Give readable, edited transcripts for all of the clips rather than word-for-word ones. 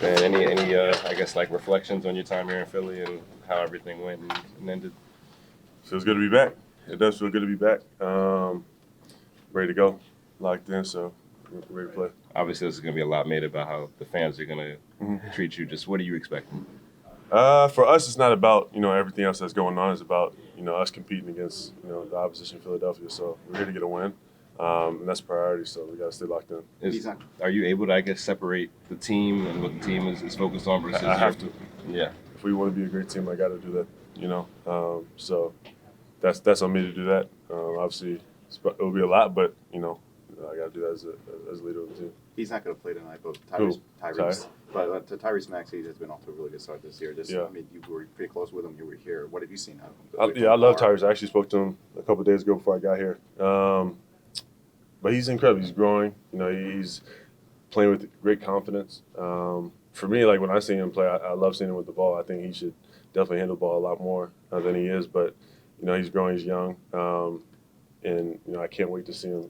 And any I guess like reflections on your time here in Philly and how everything went and ended? Feels good to be back. It does feel good to be back. Ready to go, locked in, so ready to play. Obviously, this is going to be a lot made about how the fans are going to treat you. Just what are you expecting? For us, it's not about everything else that's going on. It's about us competing against the opposition, Philadelphia. So we're here to get a win, and that's priority. So we got to stay locked in. Are you able to, I guess, separate the team and what the team is focused on versus? I have to. Yeah. If we want to be a great team, I got to do that. So that's on me to do that. Obviously, it'll be a lot, but I got to do that as a leader of the team. He's not going to play tonight, but Tyrese. But Tyrese Maxey has been off to a really good start this year. Yeah. I mean, you were pretty close with him. You were here. What have you seen out of him? I love Tyrese. I actually spoke to him a couple of days ago before I got here. But he's incredible. He's growing. He's playing with great confidence. For me, like when I see him play, I love seeing him with the ball. I think he should definitely handle the ball a lot more than he is. But he's growing. He's young, and I can't wait to see him.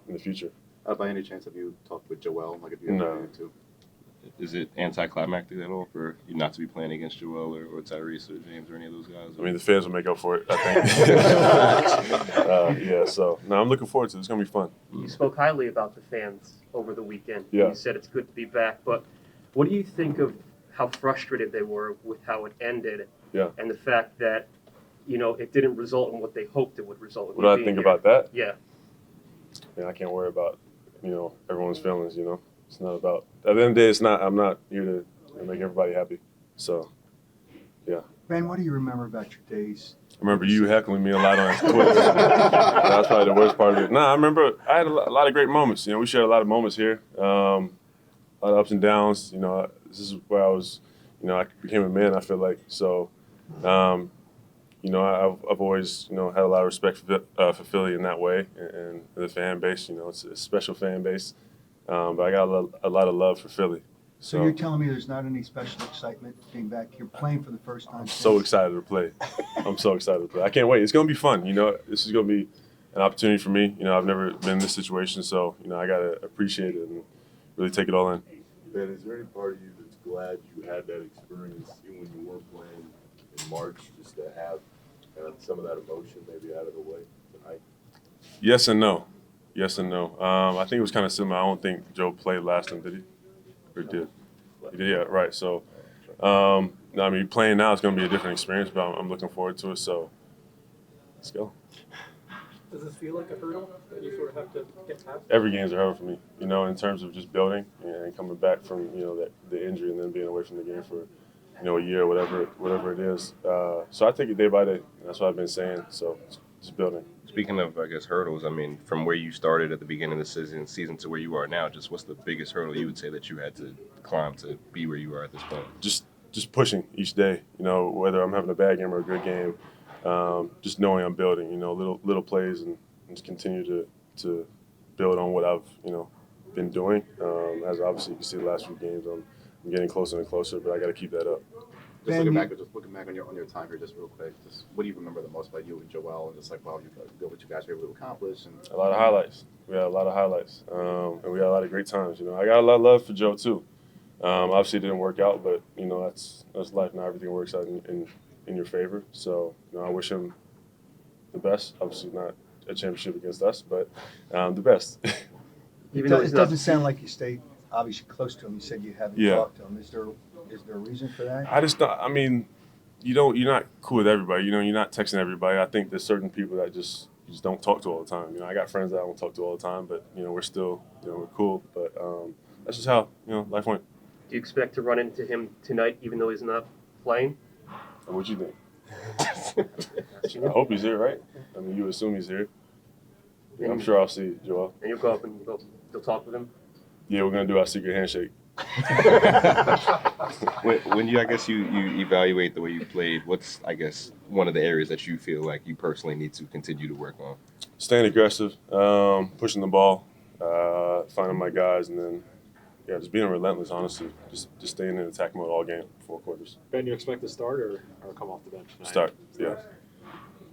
In the future. By any chance, have you talked with Joel? Like, if you No. to? Is it anticlimactic at all for you not to be playing against Joel or Tyrese or James or any of those guys? I mean, the fans will make up for it, I think. Yeah, so, no, I'm looking forward to it. It's going to be fun. You spoke highly about the fans over the weekend. Yeah. You said it's good to be back, but what do you think of how frustrated they were with how it ended? Yeah. And the fact that, it didn't result in what they hoped it would result in? What do I think about that? Yeah. I can't worry about, everyone's feelings, It's not about, at the end of the day, I'm not here to make everybody happy. So, yeah. Ben, what do you remember about your days? I remember you heckling me a lot on Twitter. That's probably the worst part of it. No, I remember I had a lot of great moments. We shared a lot of moments here, a lot of ups and downs. This is where I was, I became a man, I feel like. So, I've always, had a lot of respect for Philly in that way and the fan base. It's a special fan base, but I got a lot of love for Philly. So you're telling me there's not any special excitement being back here playing for the first time? I'm so excited to play. I'm so excited to play. I can't wait. It's going to be fun. This is going to be an opportunity for me. I've never been in this situation, so, I got to appreciate it and really take it all in. Ben, is there any part of you that's glad you had that experience even when you weren't playing in March, just to have kind of some of that emotion maybe out of the way tonight? Yes and no. Yes and no. I think it was kind of similar. I don't think Joe played last time, did he? Or did? He did, yeah, right. So, playing now is going to be a different experience, but I'm looking forward to it. So, let's go. Does this feel like a hurdle that you sort of have to get past? Every game's a hurdle for me, in terms of just building and coming back from, the injury and then being away from the game for, a year, whatever it is. So I take it day by day. That's what I've been saying. So, just building. Speaking of, I guess, hurdles, from where you started at the beginning of the season to where you are now, just what's the biggest hurdle you would say that you had to climb to be where you are at this point? Just pushing each day, whether I'm having a bad game or a good game, just knowing I'm building, little plays and just continue to build on what I've, been doing. As obviously you can see the last few games, I'm getting closer and closer, but I got to keep that up. Just looking back on your time here, just real quick. Just what do you remember the most about you and Joel, and just like, wow, what you guys were able to accomplish? And a lot of highlights. We had a lot of highlights, and we had a lot of great times. I got a lot of love for Joe too. Obviously, it didn't work out, but that's life. Not everything works out in your favor. So I wish him the best. Obviously, not a championship against us, but the best. It doesn't sound like you stayed obviously close to him. You said you haven't talked to him. Is there a reason for that? I just don't. You're not cool with everybody. You're not texting everybody. I think there's certain people that just don't talk to all the time. I got friends that I don't talk to all the time, but we're still we're cool. But that's just how life went. Do you expect to run into him tonight, even though he's not playing? What you think? I hope he's here, right? You assume he's here. Yeah, I'm sure I'll see Joel. And you'll go up and you'll talk with him? Yeah, we're gonna do our secret handshake. When you evaluate the way you played, what's one of the areas that you feel like you personally need to continue to work on? Staying aggressive, pushing the ball, finding my guys, and then just being relentless. Honestly, just staying in attack mode all game, 4 quarters. Ben, you expect to start or come off the bench tonight? Start. Yeah.